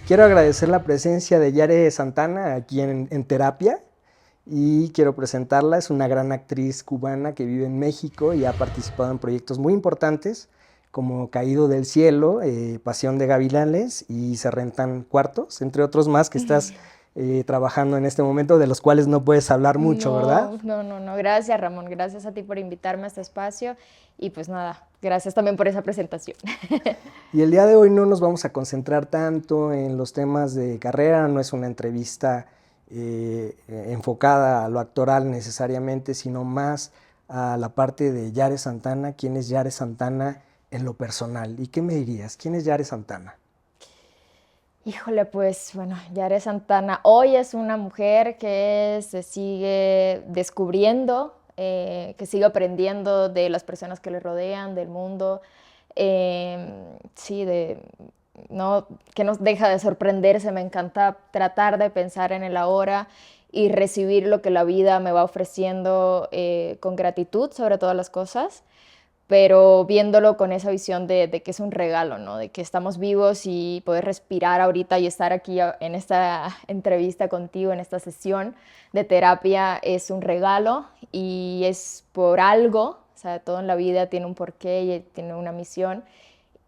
Quiero agradecer la presencia de Yare Santana aquí en Terapia y quiero presentarla. Es una gran actriz cubana que vive en México y ha participado en proyectos muy importantes como Caído del Cielo, Pasión de Gavilanes y Se rentan cuartos, entre otros más que estás trabajando en este momento, de los cuales no puedes hablar mucho, ¿verdad? No. Gracias, Ramón. Gracias a ti por invitarme a este espacio. Y pues nada, gracias también por esa presentación. Y el día de hoy no nos vamos a concentrar tanto en los temas de carrera, no es una entrevista enfocada a lo actoral necesariamente, sino más a la parte de Yare Santana. ¿Quién es Yare Santana en lo personal? ¿Y qué me dirías? ¿Quién es Yare Santana? Híjole, pues bueno, Yare Santana hoy es una mujer que se sigue descubriendo, que sigue aprendiendo de las personas que le rodean, del mundo, sí, no, que nos deja de sorprenderse. Me encanta tratar de pensar en el ahora y recibir lo que la vida me va ofreciendo con gratitud sobre todas las cosas, pero viéndolo con esa visión de que es un regalo, ¿no? De que estamos vivos y poder respirar ahorita y estar aquí en esta entrevista contigo, en esta sesión de terapia, es un regalo y es por algo. O sea, todo en la vida tiene un porqué y tiene una misión.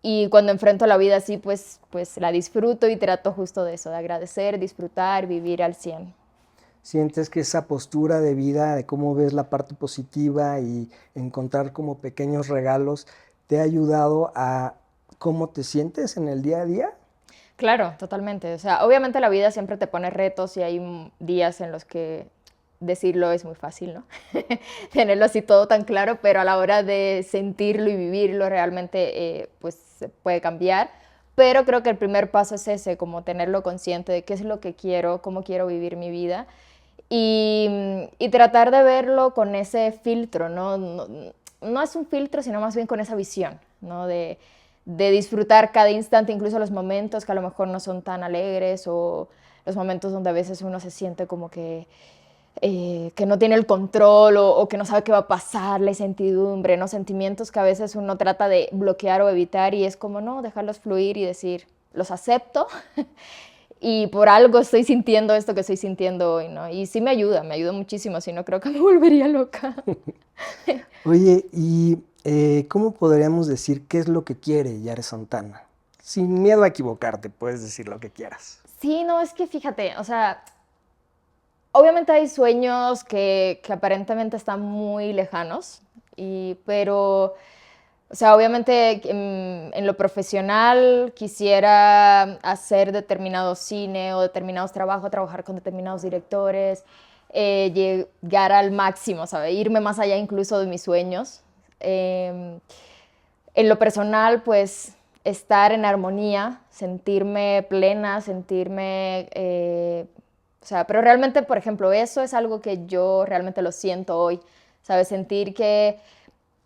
Y cuando enfrento la vida así, pues la disfruto y trato justo de eso, de agradecer, disfrutar, vivir al 100. ¿Sientes que esa postura de vida, de cómo ves la parte positiva y encontrar como pequeños regalos, te ha ayudado a cómo te sientes en el día a día? Claro, totalmente. O sea, obviamente la vida siempre te pone retos y hay días en los que decirlo es muy fácil, ¿no? Tenerlo así todo tan claro, pero a la hora de sentirlo y vivirlo realmente pues se puede cambiar. Pero creo que el primer paso es ese, como tenerlo consciente de qué es lo que quiero, cómo quiero vivir mi vida y tratar de verlo con ese filtro, ¿no? No es un filtro, sino más bien con esa visión, ¿no? De disfrutar cada instante, incluso los momentos que a lo mejor no son tan alegres o los momentos donde a veces uno se siente como que no tiene el control o que no sabe qué va a pasar, la incertidumbre, ¿no? Sentimientos que a veces uno trata de bloquear o evitar y es como, no, dejarlos fluir y decir, los acepto y por algo estoy sintiendo esto que estoy sintiendo hoy, ¿no? Y sí me ayuda muchísimo, si no creo que me volvería loca. Oye, ¿y cómo podríamos decir qué es lo que quiere Yare Santana? Sin miedo a equivocarte, puedes decir lo que quieras. Sí, no, es que fíjate, o sea, obviamente hay sueños que aparentemente están muy lejanos, pero, o sea, obviamente en lo profesional quisiera hacer determinado cine o determinados trabajos, trabajar con determinados directores, llegar al máximo, ¿sabes? Irme más allá incluso de mis sueños. En lo personal, pues estar en armonía, sentirme plena, sentirme o sea, pero realmente, por ejemplo, eso es algo que yo realmente lo siento hoy, ¿sabes? Sentir que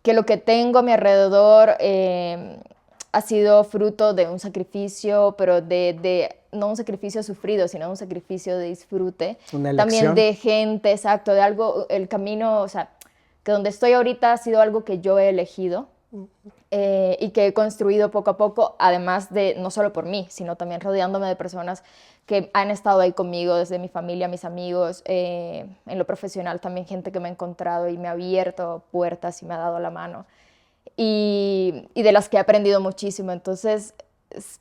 lo que tengo a mi alrededor ha sido fruto de un sacrificio, pero no un sacrificio sufrido, sino un sacrificio de disfrute. Una También elección. de gente, exacto, de algo, el camino, o sea, que donde estoy ahorita ha sido algo que yo he elegido y que he construido poco a poco, además de no solo por mí, sino también rodeándome de personas que han estado ahí conmigo, desde mi familia, mis amigos, en lo profesional también gente que me ha encontrado y me ha abierto puertas y me ha dado la mano y de las que he aprendido muchísimo. Entonces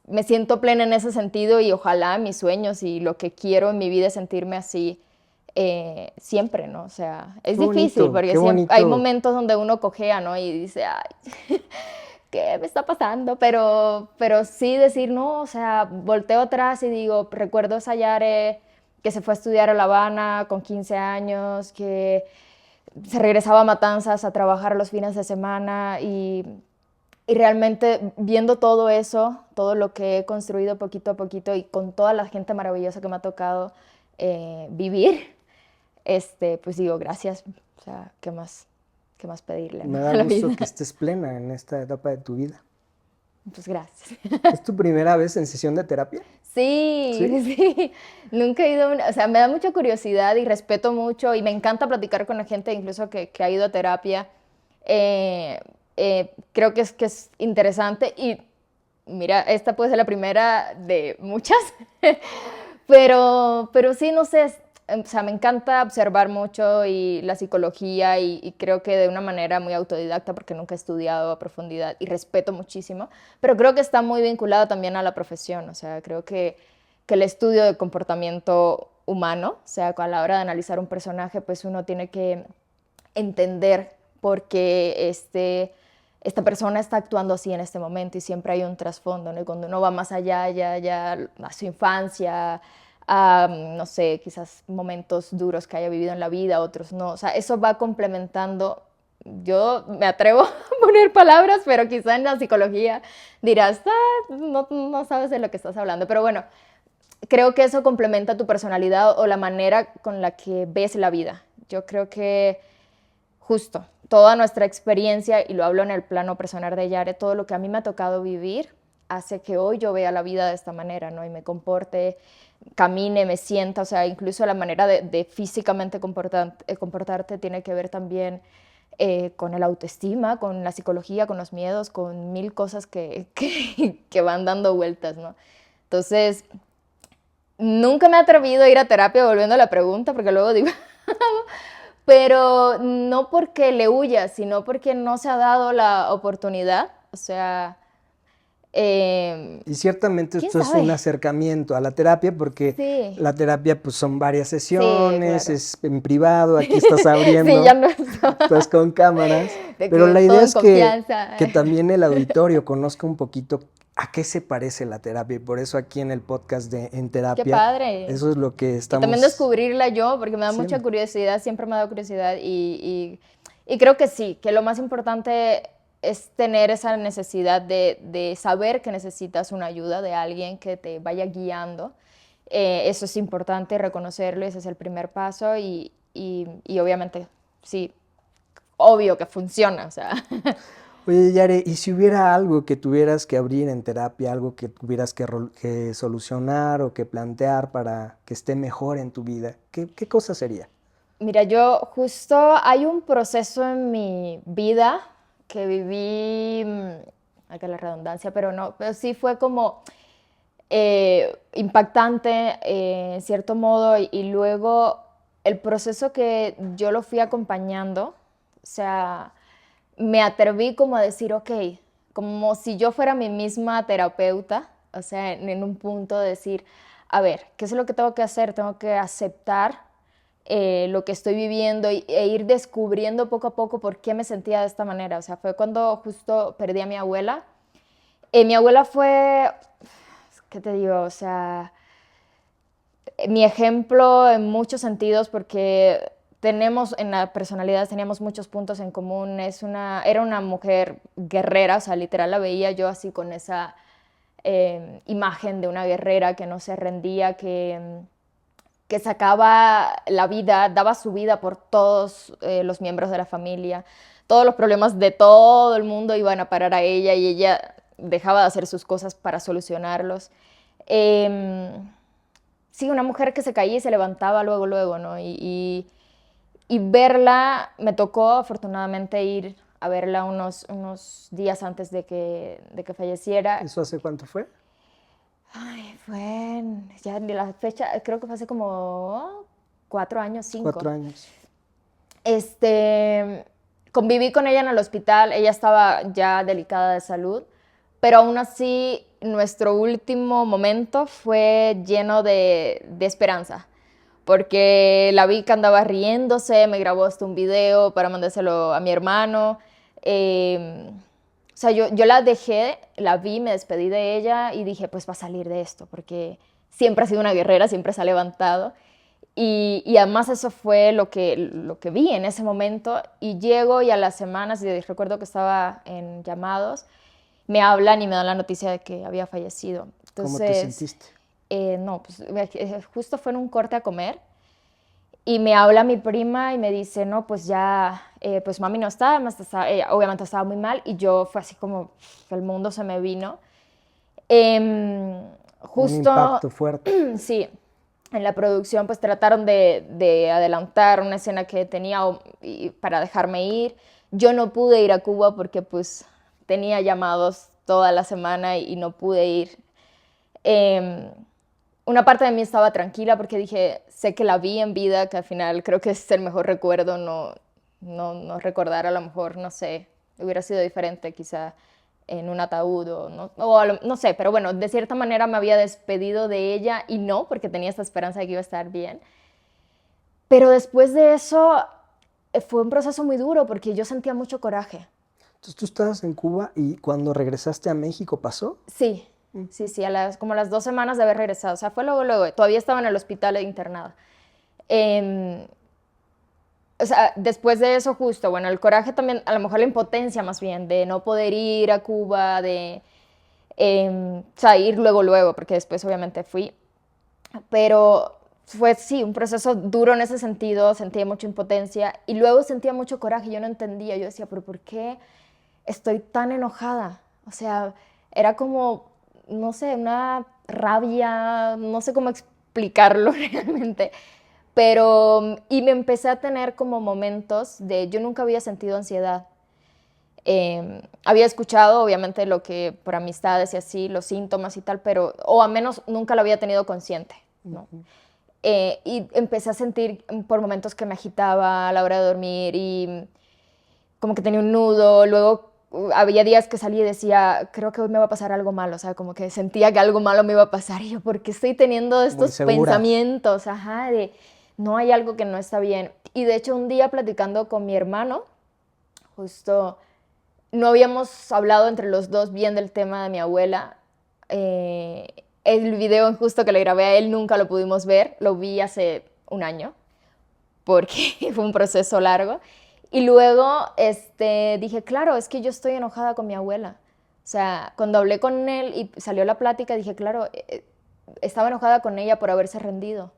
me siento plena en ese sentido y ojalá mis sueños y lo que quiero en mi vida es sentirme así siempre, ¿no? O sea, es difícil porque Qué siempre, hay bonito. momentos donde uno cojea, ¿no? Y dice, ay, ¿qué me está pasando? Pero sí decir, no, o sea, volteo atrás y digo, recuerdo esa Yare que se fue a estudiar a La Habana con 15 años, que se regresaba a Matanzas a trabajar los fines de semana y realmente viendo todo eso, todo lo que he construido poquito a poquito y con toda la gente maravillosa que me ha tocado vivir, pues digo, gracias. O sea, qué más pedirle, ¿no? Me da A la gusto vida. que estés plena en esta etapa de tu vida. Pues gracias. ¿Es tu primera vez en sesión de terapia? Sí, ¿Sí? sí, nunca he ido, o sea, me da mucha curiosidad y respeto mucho y me encanta platicar con la gente incluso que ha ido a terapia. Creo que es interesante y mira, esta puede ser la primera de muchas, pero sí, no sé, o sea, me encanta observar mucho y la psicología y creo que de una manera muy autodidacta porque nunca he estudiado a profundidad y respeto muchísimo, pero creo que está muy vinculado también a la profesión, o sea, creo que el estudio del comportamiento humano, o sea, a la hora de analizar un personaje, pues uno tiene que entender por qué esta persona está actuando así en este momento y siempre hay un trasfondo, ¿no? Y cuando uno va más allá, ya a su infancia, a, no sé, quizás momentos duros que haya vivido en la vida, otros no. O sea, eso va complementando. Yo me atrevo a poner palabras, pero quizá en la psicología dirás, no sabes de lo que estás hablando. Pero bueno, creo que eso complementa tu personalidad o la manera con la que ves la vida. Yo creo que justo toda nuestra experiencia, y lo hablo en el plano personal de Yare, todo lo que a mí me ha tocado vivir hace que hoy yo vea la vida de esta manera, ¿no? Y me comporte, camine, me sienta, o sea, incluso la manera de físicamente comportarte tiene que ver también con el autoestima, con la psicología, con los miedos, con mil cosas que van dando vueltas, ¿no? Entonces, nunca me he atrevido a ir a terapia volviendo a la pregunta, porque luego digo, pero no porque le huya, sino porque no se ha dado la oportunidad, o sea, Y ciertamente ¿quién esto es un sabe? acercamiento a la terapia porque Sí, la terapia pues son varias sí, sesiones, claro. es en privado, aquí estás Sí, ya abriendo, no estás con cámaras, de pero que la todo idea en es confianza. que también el auditorio conozca un poquito a qué se parece la terapia y por eso aquí en el podcast de En Qué Terapia, padre. eso es lo que Y también estamos descubrirla yo, porque me da mucha haciendo. curiosidad, siempre me ha dado curiosidad y creo que sí, que lo más importante es tener esa necesidad de saber que necesitas una ayuda de alguien que te vaya guiando. Eso es importante reconocerlo, ese es el primer paso y obviamente, sí, obvio que funciona, o sea. Oye, Yare, ¿y si hubiera algo que tuvieras que abrir en terapia, algo que tuvieras que solucionar o que plantear para que esté mejor en tu vida, qué cosa sería? Mira, yo justo hay un proceso en mi vida que viví, acá la redundancia, pero no, pero sí fue como impactante en cierto modo y luego el proceso que yo lo fui acompañando, o sea, me atreví como a decir, ok, como si yo fuera mi misma terapeuta, o sea, en un punto de decir, a ver, ¿qué es lo que tengo que hacer? Tengo que aceptar lo que estoy viviendo e ir descubriendo poco a poco por qué me sentía de esta manera. O sea, fue cuando justo perdí a mi abuela. Mi abuela fue, ¿qué te digo? O sea, mi ejemplo en muchos sentidos porque tenemos en la personalidad teníamos muchos puntos en común. Era una mujer guerrera, o sea, literal la veía yo así con esa imagen de una guerrera que no se rendía, que sacaba la vida, daba su vida por todos los miembros de la familia. Todos los problemas de todo el mundo iban a parar a ella y ella dejaba de hacer sus cosas para solucionarlos. Eh, sí, una mujer que se caía y se levantaba luego, luego, ¿no? Y verla, me tocó afortunadamente ir a verla unos días antes de que falleciera. ¿Eso hace cuánto fue? Ay, ya ni la fecha, creo que fue hace como 4 años, 5. 4 años. Este, conviví con ella en el hospital, ella estaba ya delicada de salud, pero aún así nuestro último momento fue lleno de esperanza, porque la vi que andaba riéndose, me grabó hasta un video para mandárselo a mi hermano. O sea, yo la dejé, la vi, me despedí de ella y dije, pues va a salir de esto, porque siempre ha sido una guerrera, siempre se ha levantado. Y además eso fue lo que vi en ese momento. Y llego y a las semanas, y recuerdo que estaba en llamados, me hablan y me dan la noticia de que había fallecido. ¿Cómo te Entonces, sentiste? no, pues justo fue en un corte a comer y me habla mi prima y me dice, no, pues ya, pues mami no está, además ella obviamente estaba muy mal y yo fue así como el mundo se me vino. Em, Un Justo, impacto fuerte. sí, en la producción pues trataron de adelantar una escena que tenía para dejarme ir. Yo no pude ir a Cuba porque pues tenía llamados toda la semana y no pude ir. Eh, una parte de mí estaba tranquila porque dije, sé que la vi en vida, que al final creo que es el mejor recuerdo, no recordar a lo mejor, no sé, hubiera sido diferente quizá en un ataúd no sé, pero bueno, de cierta manera me había despedido de ella y no, porque tenía esta esperanza de que iba a estar bien. Pero después de eso fue un proceso muy duro porque yo sentía mucho coraje. Entonces tú estabas en Cuba y cuando regresaste a México pasó. Sí, sí, como a las 2 semanas de haber regresado. O sea, fue luego. Todavía estaba en el hospital internada. Em, o sea, después de eso justo, bueno, el coraje también, a lo mejor la impotencia más bien, de no poder ir a Cuba, o sea, ir luego, porque después obviamente fui. Pero fue, sí, un proceso duro en ese sentido, sentía mucha impotencia y luego sentía mucho coraje, yo no entendía, yo decía, pero ¿por qué estoy tan enojada? O sea, era como, no sé, una rabia, no sé cómo explicarlo realmente, pero, y me empecé a tener como momentos yo nunca había sentido ansiedad. Había escuchado, obviamente, lo que por amistades y así, los síntomas y tal, pero, o al menos nunca lo había tenido consciente, ¿no? Y empecé a sentir por momentos que me agitaba a la hora de dormir y como que tenía un nudo, luego había días que salía y decía, creo que hoy me va a pasar algo malo, o sea, como que sentía que algo malo me iba a pasar y yo, ¿por qué estoy teniendo Muy estos segura. pensamientos? Ajá, de no hay algo que no está bien. Y de hecho un día platicando con mi hermano, justo no habíamos hablado entre los dos bien del tema de mi abuela. El video justo que le grabé a él nunca lo pudimos ver, lo vi hace un año, porque fue un proceso largo. Y luego dije, claro, es que yo estoy enojada con mi abuela. O sea, cuando hablé con él y salió la plática, dije, claro, estaba enojada con ella por haberse rendido,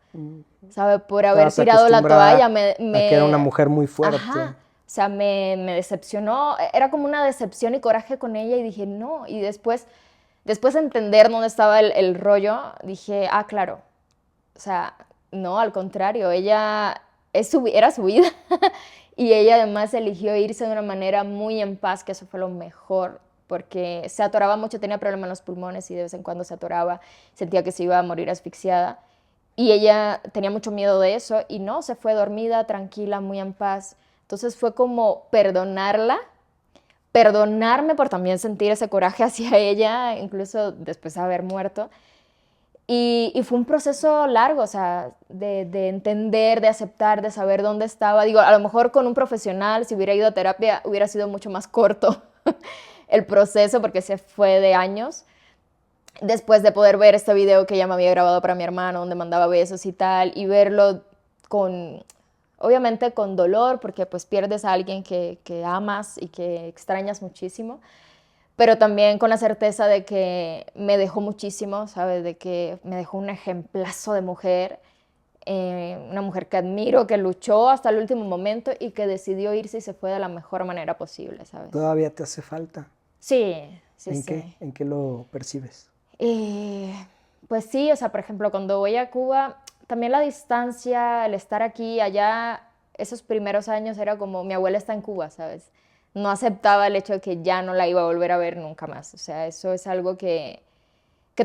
¿sabe? Por haber Estabas tirado la toalla. acostumbrada a que era una mujer muy fuerte. Ajá. O sea, me decepcionó. Era como una decepción y coraje con ella y dije, no. Y después de entender dónde estaba el rollo, dije, ah, claro. O sea, no, al contrario, ella era su vida y ella además eligió irse de una manera muy en paz, que eso fue lo mejor, porque se atoraba mucho, tenía problemas en los pulmones y de vez en cuando se atoraba, sentía que se iba a morir asfixiada y ella tenía mucho miedo de eso y no, se fue dormida, tranquila, muy en paz. Entonces fue como perdonarme por también sentir ese coraje hacia ella, incluso después de haber muerto. Y fue un proceso largo, o sea, de entender, de aceptar, de saber dónde estaba. Digo, a lo mejor con un profesional, si hubiera ido a terapia, hubiera sido mucho más corto el proceso, porque se fue de años. Después de poder ver este video que ella me había grabado para mi hermano, donde mandaba besos y tal, y verlo obviamente con dolor, porque pues pierdes a alguien que amas y que extrañas muchísimo, pero también con la certeza de que me dejó muchísimo, ¿sabes? De que me dejó un ejemplazo de mujer, una mujer que admiro, que luchó hasta el último momento y que decidió irse y se fue de la mejor manera posible, ¿sabes? Todavía te hace falta. Sí, sí, ¿En qué? sí. ¿En qué lo percibes? Eh, pues sí, o sea, por ejemplo, cuando voy a Cuba, también la distancia, el estar aquí, allá, esos primeros años era como mi abuela está en Cuba, ¿sabes? No aceptaba el hecho de que ya no la iba a volver a ver nunca más. O sea, eso es algo que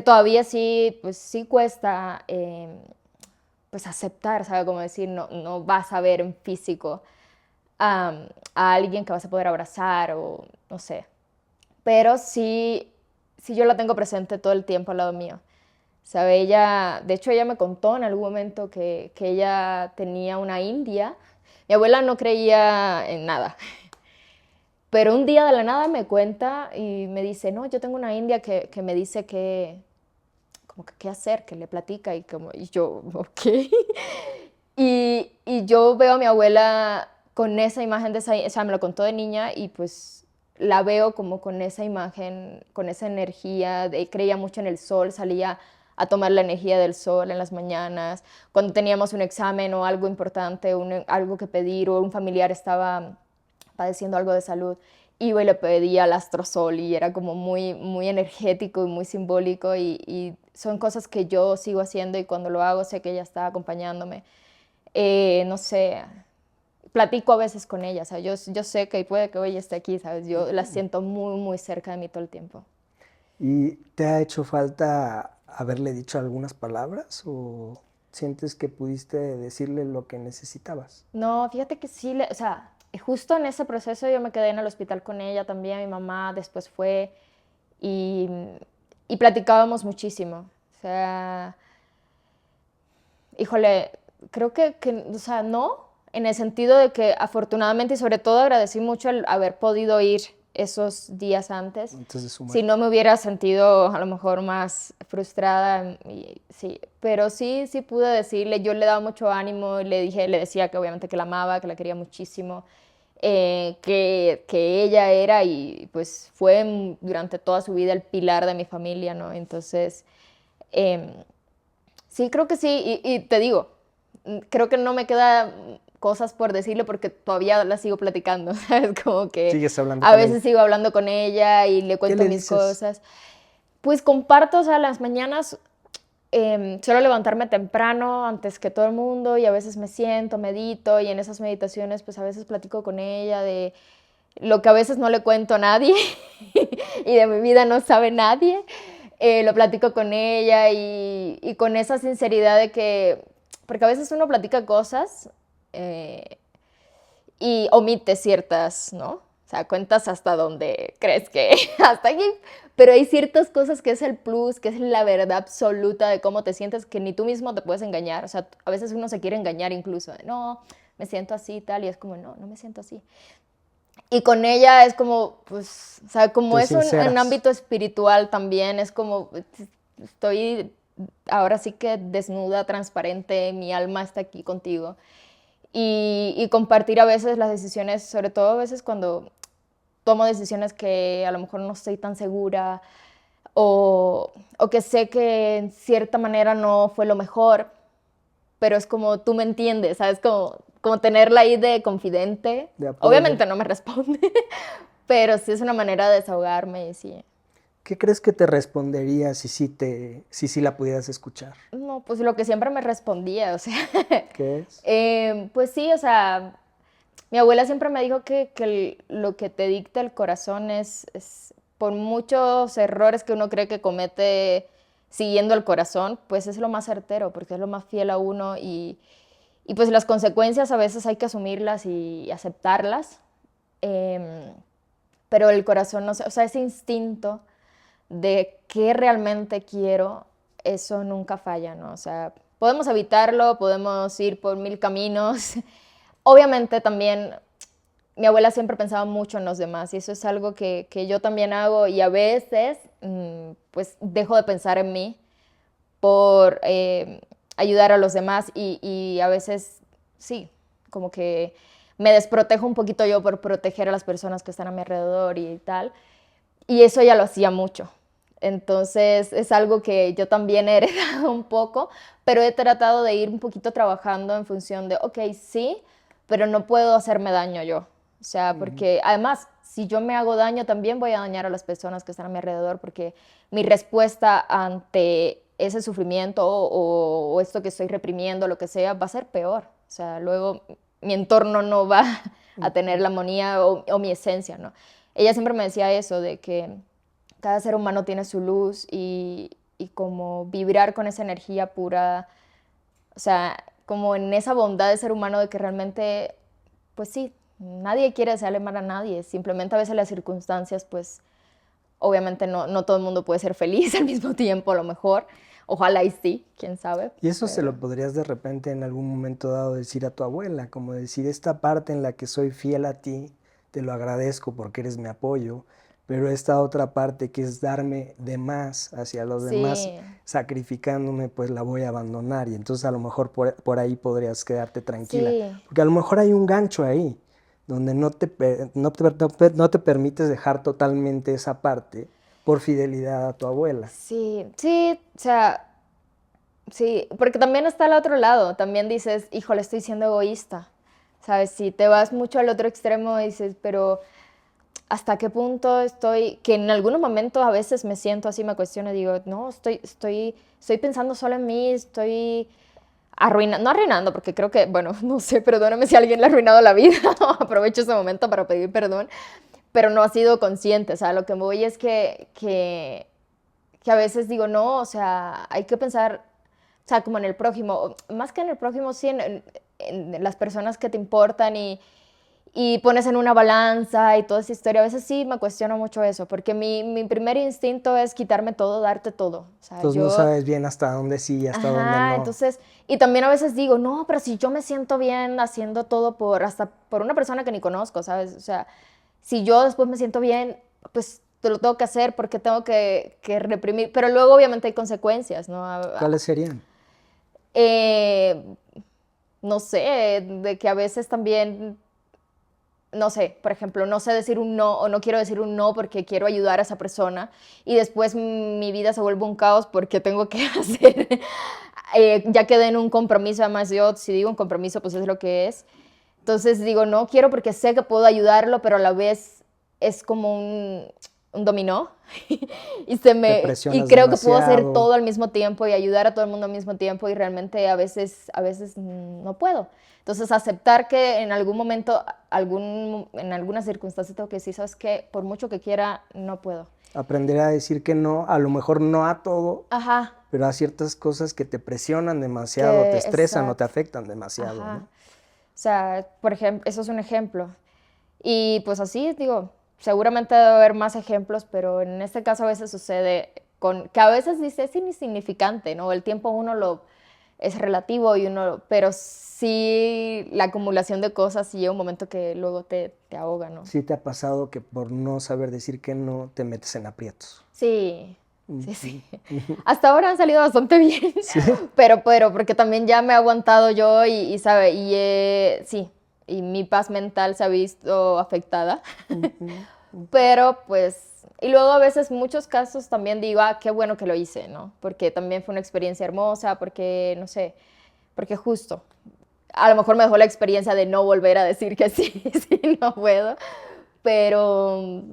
todavía sí, pues sí cuesta pues aceptar, ¿sabes? Como decir, no vas a ver en físico a alguien que vas a poder abrazar o no sé. Pero sí yo la tengo presente todo el tiempo al lado mío. ¿Sabe? De hecho, ella me contó en algún momento que ella tenía una india. Mi abuela no creía en nada, pero un día de la nada me cuenta y me dice, no, yo tengo una india que me dice como que qué hacer, que le platica y yo, ok. Y yo veo a mi abuela con esa imagen o sea, me lo contó de niña y pues la veo como con esa imagen, con esa energía, creía mucho en el sol, salía a tomar la energía del sol en las mañanas, cuando teníamos un examen o algo importante, algo que pedir o un familiar estaba padeciendo algo de salud, iba y le pedía al astrosol y era como muy, muy energético y muy simbólico y son cosas que yo sigo haciendo y cuando lo hago sé que ella está acompañándome. No sé, platico a veces con ella, o sea, yo sé que puede que hoy esté aquí, ¿sabes? Yo la siento muy, muy cerca de mí todo el tiempo. ¿Y te ha hecho falta haberle dicho algunas palabras o sientes que pudiste decirle lo que necesitabas? No, fíjate que sí, o sea, justo en ese proceso yo me quedé en el hospital con ella también, mi mamá después fue y, y platicábamos muchísimo. O sea, híjole, creo que, o sea, no, en el sentido de que afortunadamente y sobre todo agradecí mucho el haber podido ir esos días antes. Antes de su Si muerte. no me hubiera sentido a lo mejor más frustrada, sí, pero sí, sí pude decirle, yo le daba mucho ánimo y le decía que obviamente que la amaba, que la quería muchísimo, que ella era y pues fue durante toda su vida el pilar de mi familia, ¿no? Entonces, em, sí, creo que sí, y te digo, creo que no me queda cosas por decirle porque todavía las sigo platicando, ¿sabes? Como que ¿Sigues hablando a con ella? veces sigo hablando con ella y le ¿Qué cuento le mis dices? cosas. Pues comparto, o sea, las mañanas suelo levantarme temprano antes que todo el mundo y a veces me siento, medito y en esas meditaciones pues a veces platico con ella de lo que a veces no le cuento a nadie y de mi vida no sabe nadie. Lo platico con ella y con esa sinceridad de que, porque a veces uno platica cosas eh, y omite ciertas, ¿no? O sea, cuentas hasta donde crees que hasta aquí, pero hay ciertas cosas que es el plus, que es la verdad absoluta de cómo te sientes, que ni tú mismo te puedes engañar. O sea, a veces uno se quiere engañar incluso, de, no, me siento así y tal, y es como, no, no me siento así. Y con ella es como, pues, o sea, como Te es un sinceras. ámbito espiritual también, es como, estoy ahora sí que desnuda, transparente, mi alma está aquí contigo. Y compartir a veces las decisiones, sobre todo a veces cuando tomo decisiones que a lo mejor no estoy tan segura o que sé que en cierta manera no fue lo mejor, pero es como tú me entiendes, ¿sabes? Como tenerla ahí de confidente. De apoyo. Obviamente no me responde, pero sí es una manera de desahogarme y sí. ¿Qué crees que te respondería si sí la pudieras escuchar? No, pues lo que siempre me respondía, o sea, ¿Qué es? pues sí, o sea, mi abuela siempre me dijo que lo que te dicta el corazón es, por muchos errores que uno cree que comete siguiendo el corazón, pues es lo más certero, porque es lo más fiel a uno y pues las consecuencias a veces hay que asumirlas y aceptarlas, em, pero el corazón, no sé, o sea, ese instinto de qué realmente quiero, eso nunca falla, ¿no? O sea, podemos evitarlo, podemos ir por mil caminos. Obviamente también mi abuela siempre pensaba mucho en los demás y eso es algo que yo también hago y a veces pues dejo de pensar en mí por ayudar a los demás y a veces sí, como que me desprotejo un poquito yo por proteger a las personas que están a mi alrededor y tal. Y eso ya lo hacía mucho. Entonces es algo que yo también he heredado un poco, pero he tratado de ir un poquito trabajando en función de, ok, sí, pero no puedo hacerme daño yo. O sea, Ujú. porque además, si yo me hago daño, también voy a dañar a las personas que están a mi alrededor, porque mi respuesta ante ese sufrimiento o esto que estoy reprimiendo, lo que sea, va a ser peor. O sea, luego mi entorno no va a tener la armonía o mi esencia, ¿no? Ella siempre me decía eso, de que cada ser humano tiene su luz y como vibrar con esa energía pura, o sea, como en esa bondad de ser humano de que realmente, pues sí, nadie quiere desearle mal a nadie, simplemente a veces las circunstancias, pues obviamente no todo el mundo puede ser feliz al mismo tiempo, a lo mejor, ojalá y sí, quién sabe, Y eso se pero lo podrías de repente en algún momento dado decir a tu abuela, como decir, esta parte en la que soy fiel a ti, te lo agradezco porque eres mi apoyo, pero esta otra parte que es darme de más hacia los demás, sí, sacrificándome, pues la voy a abandonar. Y entonces a lo mejor por ahí podrías quedarte tranquila, sí, porque a lo mejor hay un gancho ahí, donde no te permites dejar totalmente esa parte por fidelidad a tu abuela. sí, sí, o sea, sí, porque también está al otro lado, también dices, híjole, estoy siendo egoísta, ¿sabes? Si te vas mucho al otro extremo, dices, pero ¿hasta qué punto estoy? Que en algunos momentos a veces me siento así, me cuestiono y digo, no, estoy pensando solo en mí, estoy arruinando, no arruinando, porque creo que, bueno, no sé, perdóname si alguien le ha arruinado la vida, aprovecho ese momento para pedir perdón, pero no ha sido consciente, o sea, lo que me voy es que que a veces digo, no, o sea, hay que pensar, o sea, como en el prójimo, más que en el prójimo, sí, en las personas que te importan y pones en una balanza y toda esa historia. A veces sí me cuestiono mucho eso, porque mi primer instinto es quitarme todo, darte todo. O sea, Entonces no yo, sabes bien hasta dónde sí y hasta dónde ajá, no. entonces, y también a veces digo, no, pero si yo me siento bien haciendo todo hasta por una persona que ni conozco, ¿sabes? O sea, si yo después me siento bien, pues te lo tengo que hacer porque tengo que reprimir, pero luego obviamente hay consecuencias, ¿no? ¿Cuáles serían? Eh, no sé, de que a veces también, no sé, por ejemplo, no sé decir un no o no quiero decir un no porque quiero ayudar a esa persona y después mi vida se vuelve un caos porque tengo que hacer, ya quedé en un compromiso, además yo si digo un compromiso pues es lo que es. Entonces digo, no quiero porque sé que puedo ayudarlo, pero a la vez es como un dominó Te y presionas creo que puedo hacer demasiado. todo al mismo tiempo y ayudar a todo el mundo al mismo tiempo y realmente a veces no puedo. Entonces aceptar que en algún momento, en alguna circunstancia tengo que decir, ¿sabes qué? Por mucho que quiera, no puedo. Aprender a decir que no, a lo mejor no a todo, Ajá, pero a ciertas cosas que te presionan demasiado, te que estresan o te exacto. afectan demasiado, Ajá. ¿no? O sea, por ejemplo, eso es un ejemplo. Y pues así, digo, seguramente debe haber más ejemplos, pero en este caso a veces sucede que a veces dice es insignificante, ¿no? El tiempo uno es relativo y pero sí la acumulación de cosas y llega un momento que luego te ahoga, ¿no? Sí te ha pasado que por no saber decir que no te metes en aprietos. Sí, sí, Ujú, sí. ujú. Hasta ahora han salido bastante bien, Sí. pero porque también ya me he aguantado yo sabe, sí, y mi paz mental se ha visto afectada. Ujú. Pero pues, y luego a veces muchos casos también digo, ah, qué bueno que lo hice, ¿no? Porque también fue una experiencia hermosa, porque, no sé, porque justo, a lo mejor me dejó la experiencia de no volver a decir que sí, sí, no puedo, pero,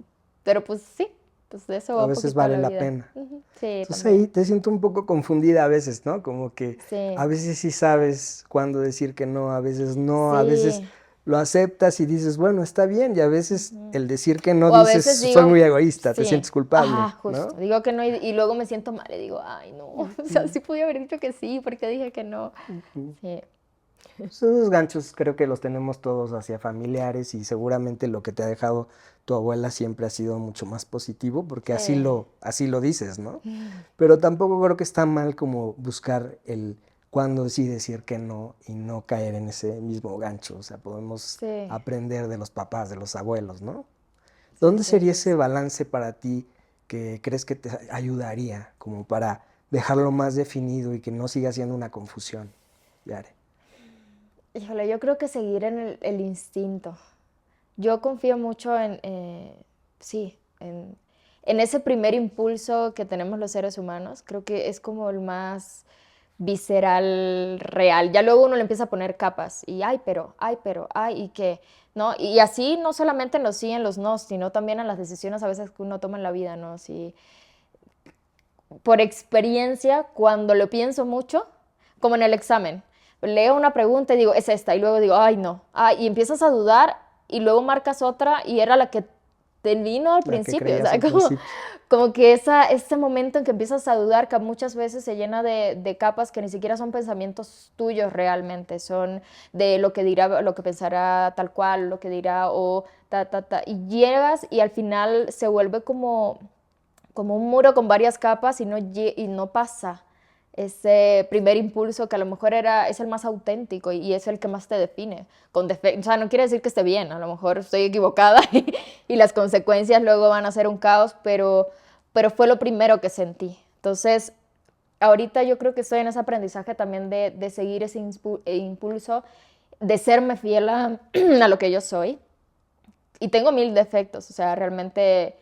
pero pues sí, pues de eso A va un veces poquito vale la la vida. pena. Ujú, sí, Entonces ahí también, te siento un poco confundida a veces, ¿no? Como que a sí, veces sí sabes cuándo decir que no, a veces no, a veces sí. lo aceptas y dices, bueno, está bien, y a veces Ujú. el decir que no O a dices, veces soy digo, muy egoísta, te sí, sientes culpable, ajá, justo. ¿no? Digo que no y luego me siento mal y digo, ay, no. O sea, Ujú, sí pude haber dicho que sí, porque dije que no. ujú. Sí, Esos ganchos creo que los tenemos todos hacia familiares y seguramente lo que te ha dejado tu abuela siempre ha sido mucho más positivo porque sí. así lo dices, ¿no? Pero tampoco creo que está mal como buscar el cuándo sí decir que no y no caer en ese mismo gancho. O sea, podemos Sí, aprender de los papás, de los abuelos, ¿no? sí, ¿Dónde sí, sería ese justo. balance para ti que crees que te ayudaría como para dejarlo más definido y que no siga siendo una confusión, Yare? Híjole, yo creo que seguir en el instinto. Yo confío mucho sí, en ese primer impulso que tenemos los seres humanos. Creo que es como el más visceral, real. Ya luego uno le empieza a poner capas y ay, y que, ¿no? Y así no solamente en los sí, en los no, sino también en las decisiones a veces que uno toma en la vida, ¿no? Si, por experiencia, cuando lo pienso mucho, como en el examen, leo una pregunta y digo, es esta, y luego digo, ay, no, y empiezas a dudar y luego marcas otra y era la que te vino al La que principio, o creías sea, al principio. como que ese momento en que empiezas a dudar, que muchas veces se llena de capas que ni siquiera son pensamientos tuyos realmente, son de lo que dirá, lo que pensará tal cual, lo que dirá o y llegas y al final se vuelve como un muro con varias capas y no pasa ese primer impulso que a lo mejor es el más auténtico y es el que más te define. O sea, no quiere decir que esté bien, a lo mejor estoy equivocada y las consecuencias luego van a ser un caos, pero fue lo primero que sentí. Entonces, ahorita yo creo que estoy en ese aprendizaje también de seguir ese impulso, de serme fiel a lo que yo soy. Y tengo mil defectos, o sea, realmente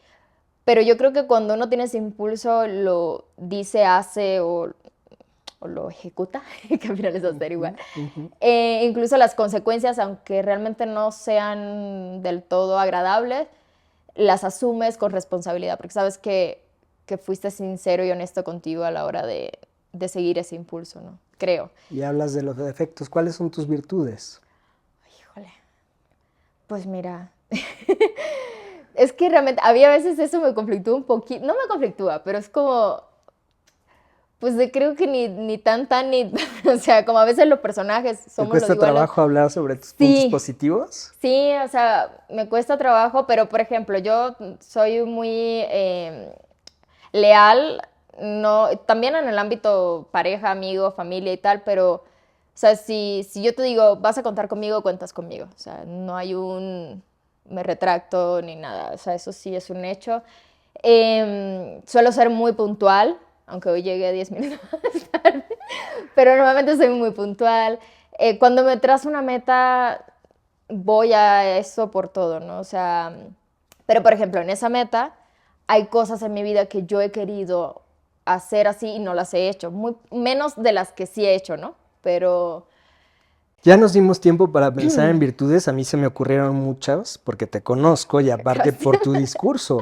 pero yo creo que cuando uno tiene ese impulso, lo dice, hace o lo ejecuta, que al final es hacer igual. Ujú, ujú. Incluso las consecuencias, aunque realmente no sean del todo agradables, las asumes con responsabilidad, porque sabes que fuiste sincero y honesto contigo a la hora de seguir ese impulso, ¿no? Creo. Y hablas de los defectos. ¿Cuáles son tus virtudes? Híjole, pues mira, es que realmente, había veces eso me conflictúa un poquito, no me conflictúa, pero es como, Pues creo que ni tan, ni... O sea, como a veces los personajes ¿Te somos cuesta los iguales. trabajo hablar sobre tus puntos Sí, positivos? sí, o sea, me cuesta trabajo, pero por ejemplo, yo soy muy leal, no, también en el ámbito pareja, amigo, familia y tal, pero, o sea, si yo te digo, vas a contar conmigo, cuentas conmigo. O sea, no hay un me retracto ni nada. O sea, eso sí es un hecho. Suelo ser muy puntual, aunque hoy llegué 10 minutos tarde, pero normalmente soy muy puntual. Cuando me trazo una meta, voy a eso por todo, ¿no? O sea, pero por ejemplo, en esa meta hay cosas en mi vida que yo he querido hacer así y no las he hecho, muy menos de las que sí he hecho, ¿no? Pero, Ya nos dimos tiempo para pensar en virtudes. A mí se me ocurrieron muchas porque te conozco y aparte por tu gracias. discurso.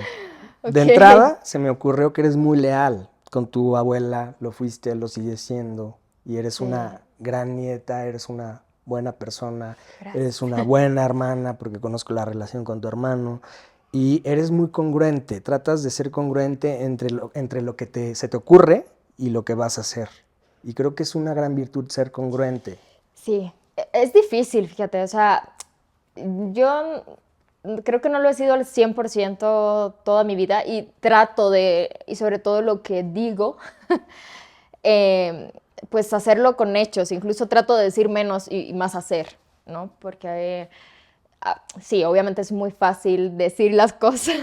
De Ok, entrada, se me ocurrió que eres muy leal con tu abuela, lo fuiste, lo sigues siendo, y eres sí, una gran nieta, eres una buena persona, eres gracias. una buena hermana, porque conozco la relación con tu hermano, y eres muy congruente, tratas de ser congruente entre lo que se te ocurre y lo que vas a hacer. Y creo que es una gran virtud ser congruente. Sí, es difícil, fíjate, o sea, yo creo que no lo he sido al 100% toda mi vida y trato de, y sobre todo lo que digo, eh, pues hacerlo con hechos, incluso trato de decir menos y más hacer, ¿no? Porque sí, obviamente es muy fácil decir las cosas,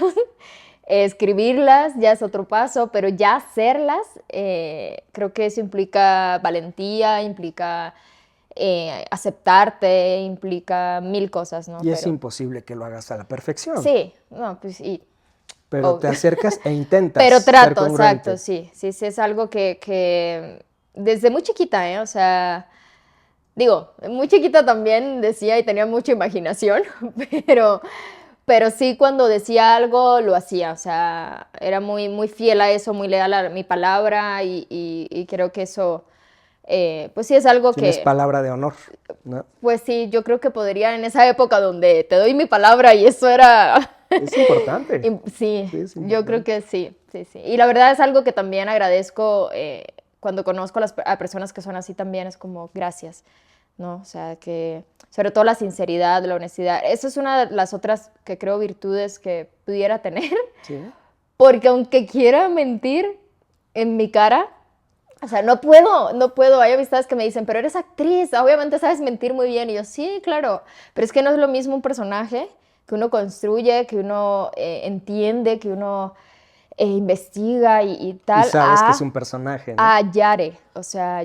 escribirlas ya es otro paso, pero ya hacerlas, creo que eso implica valentía, implica aceptarte, implica mil cosas, ¿no? Y es Pero imposible que lo hagas a la perfección, sí, no, pues y pero te obvio. acercas e intentas Pero ser trato, exacto, congruente. sí, sí, sí, es algo que desde muy chiquita, ¿eh? O sea, digo, muy chiquita también decía y tenía mucha imaginación, pero, pero sí cuando decía algo lo hacía, o sea, era muy, muy fiel a eso, muy leal a mi palabra y creo que eso, pues sí es algo Tienes que, palabra de honor, ¿no? pues sí, yo creo que podría en esa época donde te doy mi palabra y eso era... Es importante. Sí, Sí, es yo creo importante. que sí, sí, sí. Y la verdad es algo que también agradezco cuando conozco a personas que son así también, es como gracias, ¿no? O sea, que sobre todo la sinceridad, la honestidad, eso es una de las otras que creo virtudes que pudiera tener, Sí. porque aunque quiera mentir en mi cara, o sea, no puedo, no puedo. Hay amistades que me dicen, pero eres actriz, obviamente sabes mentir muy bien. Y yo, sí, claro, pero es que no es lo mismo un personaje que uno construye, que uno entiende, que uno investiga y Y tal, sabes que es un personaje, ¿no? a Yare. O sea,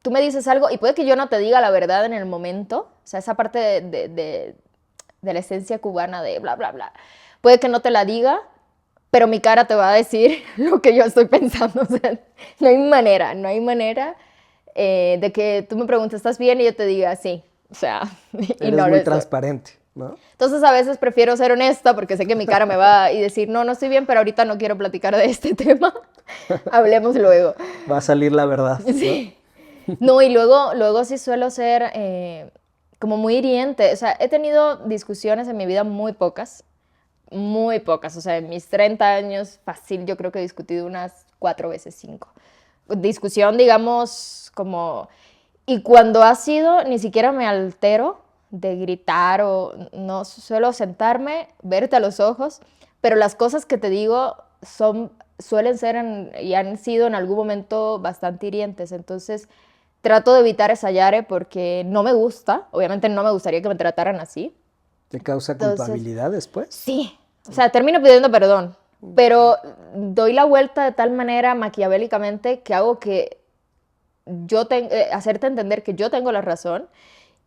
tú me dices algo y puede que yo no te diga la verdad en el momento, o sea, esa parte de la esencia cubana de bla, bla, bla, puede que no te la diga, pero mi cara te va a decir lo que yo estoy pensando. O sea, no hay manera, no hay manera de que tú me preguntes, ¿estás bien? Y yo te diga, sí. O sea, y Eres no lo muy estoy. transparente, ¿no? Entonces a veces prefiero ser honesta porque sé que mi cara me va a decir, no, no estoy bien, pero ahorita no quiero platicar de este tema. Hablemos luego. Va a salir la verdad, ¿no? Sí. No, y luego sí suelo ser como muy hiriente. O sea, he tenido discusiones en mi vida muy pocas, muy pocas. O sea, en mis 30 años, fácil, yo creo que he discutido unas 4 veces, 5. Discusión, digamos, como... Y cuando ha sido, ni siquiera me altero de gritar o no, suelo sentarme, verte a los ojos, pero las cosas que te digo suelen ser y han sido en algún momento bastante hirientes. Entonces, trato de evitar esa Yare porque no me gusta. Obviamente no me gustaría que me trataran así. ¿Te causa Entonces, culpabilidad después? sí, o sea, termino pidiendo perdón, pero doy la vuelta de tal manera maquiavélicamente que hago que hacerte entender que yo tengo la razón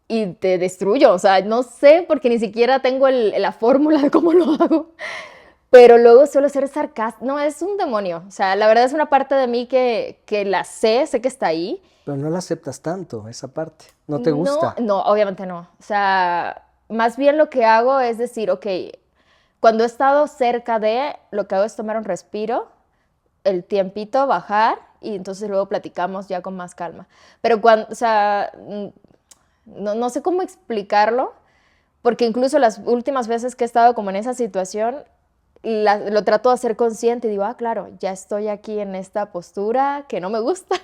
y te destruyo. O sea, no sé porque ni siquiera tengo la fórmula de cómo lo hago, pero luego suelo ser sarcástico. No, es un demonio. O sea, la verdad es una parte de mí que la sé que está ahí. Pero no la aceptas tanto, esa parte. No te No, gusta. no, obviamente no. O sea, más bien lo que hago es decir, ok, cuando he estado cerca de, lo que hago es tomar un respiro, el tiempito, bajar y entonces luego platicamos ya con más calma. Pero cuando, o sea, no sé cómo explicarlo, porque incluso las últimas veces que he estado como en esa situación, lo trato de hacer consciente y digo, claro, ya estoy aquí en esta postura que no me gusta,